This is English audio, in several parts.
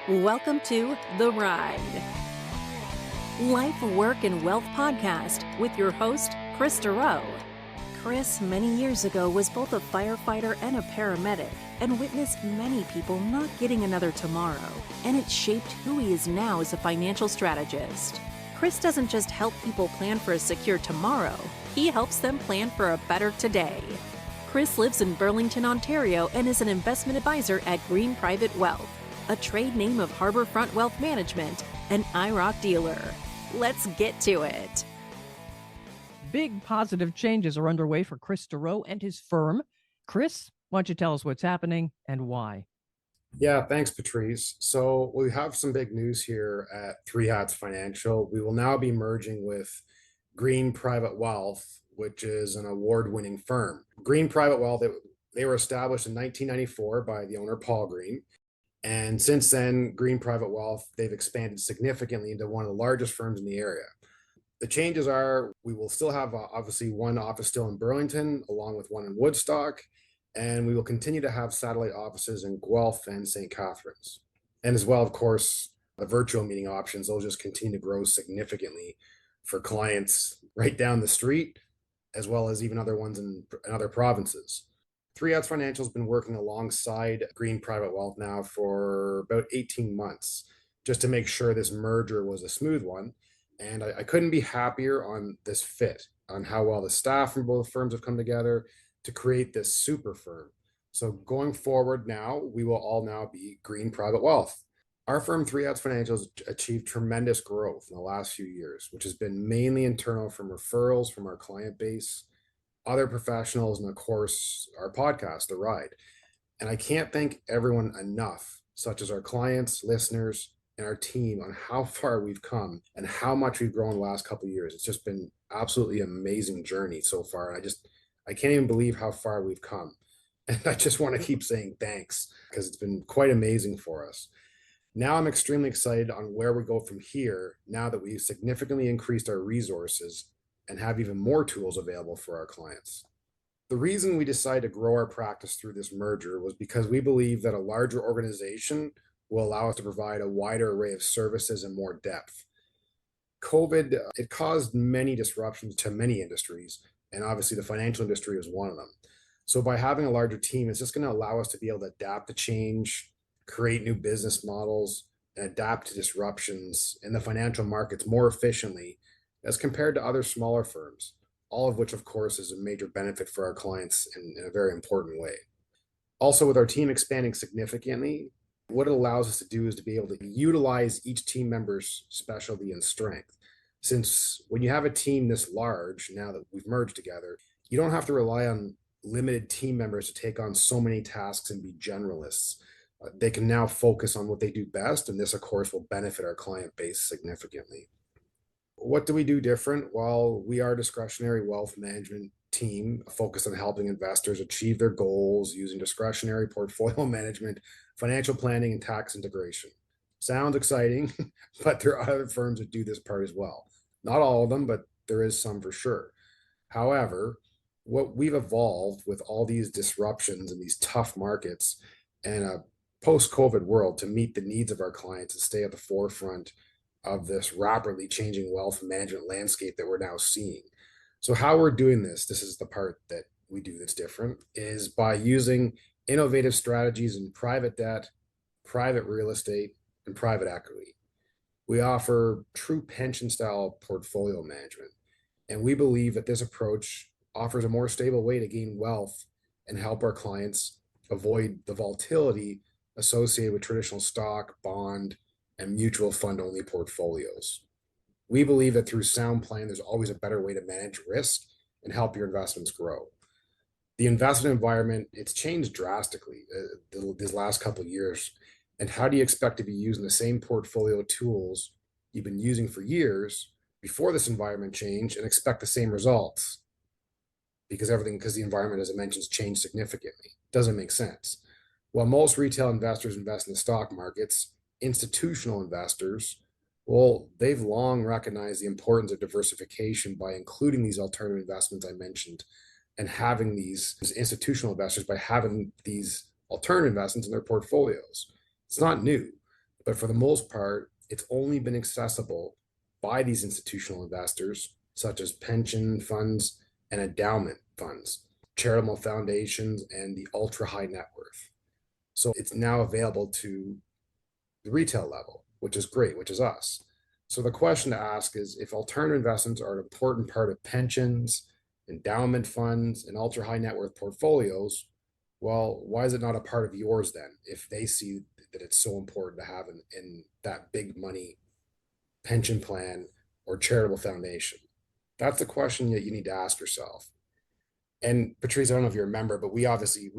Welcome to The Ride, Life, Work, and Wealth podcast with your host, Kris Dureau. Kris, many years ago, was both a firefighter and a paramedic and witnessed many people not getting another tomorrow, and it shaped who he is now as a financial strategist. Kris doesn't just help people plan for a secure tomorrow, he helps them plan for a better today. Kris lives in Burlington, Ontario, and is an investment advisor at Green Private Wealth, a trade name of Harborfront Wealth Management, an IROC dealer. Let's get to it. Big positive changes are underway for Kris Dureau and his firm. Kris, why don't you tell us what's happening and why? Yeah, thanks, Patrice. So we have some big news here at Three Hats Financial. We will now be merging with Green Private Wealth, which is an award-winning firm. Green Private Wealth, they were established in 1994 by the owner, Paul Green. And since then, Green Private Wealth, they've expanded significantly into one of the largest firms in the area. The changes are we will still have obviously one office still in Burlington, along with one in Woodstock, and we will continue to have satellite offices in Guelph and St. Catharines. And as well, of course, the virtual meeting options, those just continue to grow significantly for clients right down the street, as well as even other ones in other provinces. Three Hats Financial has been working alongside Green Private Wealth now for about 18 months, just to make sure this merger was a smooth one. And I couldn't be happier on this fit, on how well the staff from both firms have come together to create this super firm. So going forward now, we will all now be Green Private Wealth. Our firm, Three Hats Financial, has achieved tremendous growth in the last few years, which has been mainly internal from referrals from our client base, other professionals, and of course, our podcast, The Ride. And I can't thank everyone enough, such as our clients, listeners, and our team, on how far we've come and how much we've grown the last couple of years. It's just been absolutely amazing journey so far. And I can't even believe how far we've come. And I just want to keep saying thanks because it's been quite amazing for us. Now I'm extremely excited on where we go from here now that we've significantly increased our resources and have even more tools available for our clients. The reason we decided to grow our practice through this merger was because we believe that a larger organization will allow us to provide a wider array of services and more depth. COVID, it caused many disruptions to many industries, and obviously the financial industry was one of them. So by having a larger team, it's just going to allow us to be able to adapt to change, create new business models, and adapt to disruptions in the financial markets more efficiently as compared to other smaller firms, all of which, of course, is a major benefit for our clients in a very important way. Also, with our team expanding significantly, what it allows us to do is to be able to utilize each team member's specialty and strength. Since when you have a team this large, now that we've merged together, you don't have to rely on limited team members to take on so many tasks and be generalists. They can now focus on what they do best, and this, of course, will benefit our client base significantly. What do we do different? Well, we are a discretionary wealth management team focused on helping investors achieve their goals using discretionary portfolio management, financial planning, and tax integration. Sounds exciting, but there are other firms that do this part as well. Not all of them, but there is some for sure. However, what we've evolved with all these disruptions and these tough markets and a post-COVID world to meet the needs of our clients and stay at the forefront of this rapidly changing wealth management landscape that we're now seeing. So how we're doing this is the part that we do that's different, is by using innovative strategies in private debt, private real estate, and private equity. We offer true pension style portfolio management. And we believe that this approach offers a more stable way to gain wealth and help our clients avoid the volatility associated with traditional stock, bond, and mutual fund only portfolios. We believe that through sound planning, there's always a better way to manage risk and help your investments grow. The investment environment, it's changed drastically these last couple of years. And how do you expect to be using the same portfolio tools you've been using for years before this environment change and expect the same results? Because the environment, as I mentioned, has changed significantly. Doesn't make sense. While most retail investors invest in the stock markets, institutional investors, well, they've long recognized the importance of diversification by including these alternative investments I mentioned and having these institutional investors by having these alternative investments in their portfolios. It's not new. But for the most part, it's only been accessible by these institutional investors, such as pension funds and endowment funds, charitable foundations, and the ultra high net worth. So it's now available to the retail level, which is great, which is us. So the question to ask is, if alternative investments are an important part of pensions, endowment funds, and ultra high net worth portfolios, well, why is it not a part of yours then, if they see that it's so important to have in that big money pension plan or charitable foundation? That's the question that you need to ask yourself. And Patrice, I don't know if you remember, but we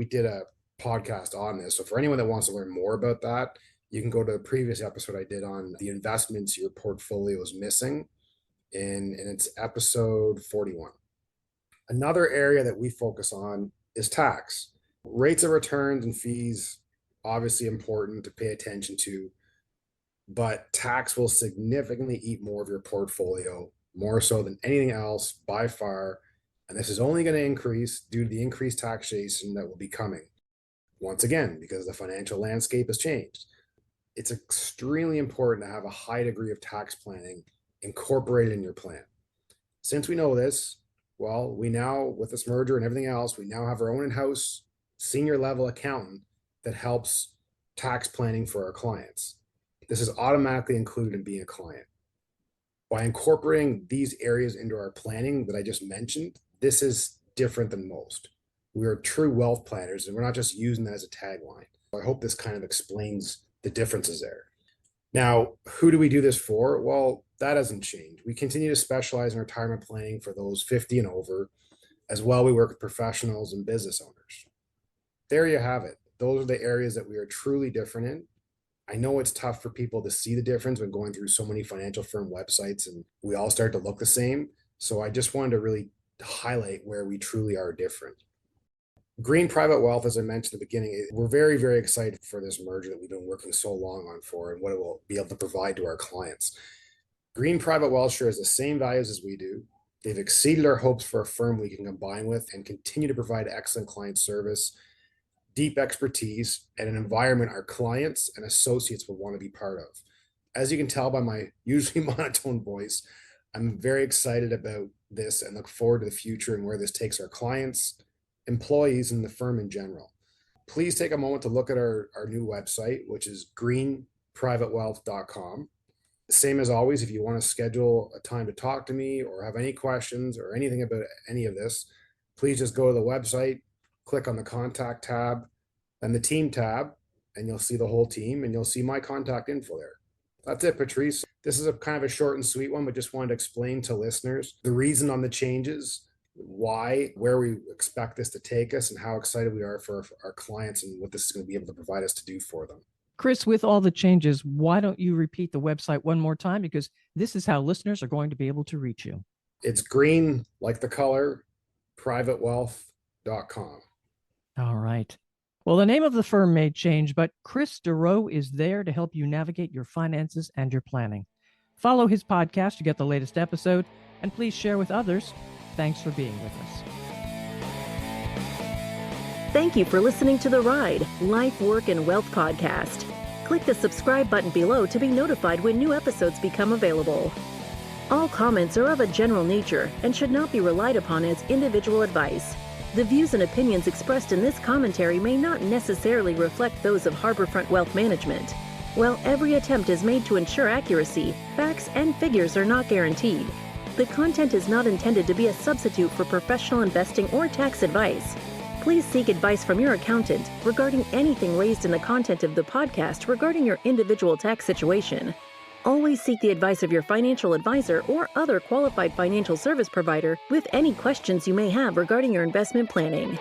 did a podcast on this. So for anyone that wants to learn more about that, you can go to the previous episode I did on the investments your portfolio is missing, and it's episode 41. Another area that we focus on is tax. Rates of returns and fees, obviously important to pay attention to, but tax will significantly eat more of your portfolio, more so than anything else by far. And this is only going to increase due to the increased taxation that will be coming. Once again, because the financial landscape has changed. It's extremely important to have a high degree of tax planning incorporated in your plan. Since we know this, well, we now, with this merger and everything else, we now have our own in-house senior level accountant that helps tax planning for our clients. This is automatically included in being a client. By incorporating these areas into our planning that I just mentioned, this is different than most. We are true wealth planners, and we're not just using that as a tagline. I hope this kind of explains the differences there. Now, who do we do this for? Well, that hasn't changed. We continue to specialize in retirement planning for those 50 and over. As well, we work with professionals and business owners. There you have it. Those are the areas that we are truly different in. I know it's tough for people to see the difference when going through so many financial firm websites and we all start to look the same. So I just wanted to really highlight where we truly are different. Green Private Wealth, as I mentioned at the beginning, we're very, very excited for this merger that we've been working so long on for and what it will be able to provide to our clients. Green Private Wealth shares the same values as we do. They've exceeded our hopes for a firm we can combine with and continue to provide excellent client service, deep expertise, and an environment our clients and associates will want to be part of. As you can tell by my usually monotone voice, I'm very excited about this and look forward to the future and where this takes our clients, employees, and the firm in general. Please take a moment to look at our new website, which is greenprivatewealth.com. Same as always, if you want to schedule a time to talk to me or have any questions or anything about any of this, please just go to the website, click on the contact tab and the team tab, and you'll see the whole team and you'll see my contact info there. That's it, Patrice. This is a kind of a short and sweet one, but just wanted to explain to listeners the reason on the changes, why, where we expect this to take us, and how excited we are for our clients and what this is going to be able to provide us to do for them. Kris, with all the changes, why don't you repeat the website one more time? Because this is how listeners are going to be able to reach you. It's green, like the color, privatewealth.com. All right. Well, the name of the firm may change, but Kris Dureau is there to help you navigate your finances and your planning. Follow his podcast to get the latest episode, and please share with others. Thanks for being with us. Thank you for listening to The Ride, Life, Work, and Wealth podcast. Click the subscribe button below to be notified when new episodes become available. All comments are of a general nature and should not be relied upon as individual advice. The views and opinions expressed in this commentary may not necessarily reflect those of Harborfront Wealth Management. While every attempt is made to ensure accuracy, facts and figures are not guaranteed. The content is not intended to be a substitute for professional investing or tax advice. Please seek advice from your accountant regarding anything raised in the content of the podcast regarding your individual tax situation. Always seek the advice of your financial advisor or other qualified financial service provider with any questions you may have regarding your investment planning.